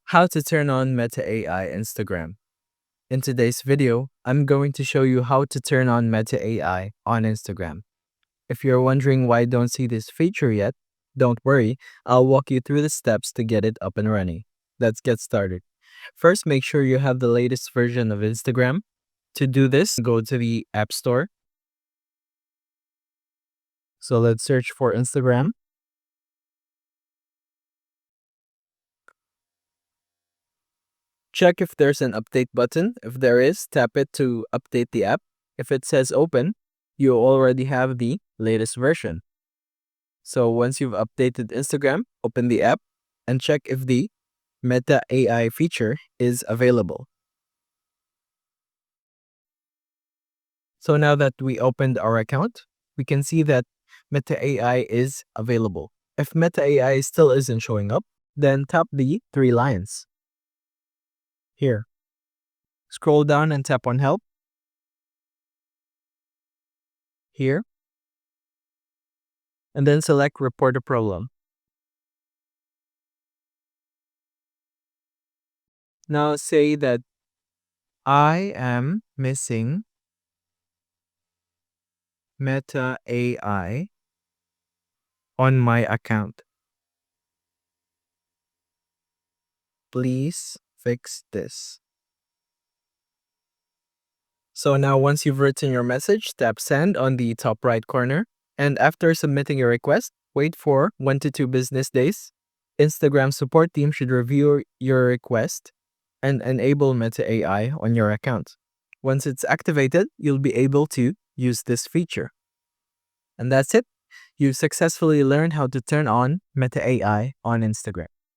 How to turn on Meta AI Instagram. In today's video, I'm going to show you how to turn on Meta AI on Instagram. If you're wondering why I don't see this feature yet, don't worry, I'll walk you through the steps to get it up and running. Let's get started. First, make sure you have the latest version of Instagram. To do this, go to the App Store. So let's search for Instagram. Check if there's an update button. If there is, tap it to update the app. If it says open, you already have the latest version. So once you've updated Instagram, open the app and check if the Meta AI feature is available. So now that we opened our account, we can see that Meta AI is available. If Meta AI still isn't showing up, then tap the three lines. Here. Scroll down and tap on help. Here. And then select report a problem. Now say that I am missing Meta AI on my account. Please fix this. So now once you've written your message, tap send on the top right corner. And after submitting your request, wait for 1 to 2 business days. Instagram support team should review your request and enable Meta AI on your account. Once it's activated, you'll be able to use this feature. And that's it. You've successfully learned how to turn on Meta AI on Instagram.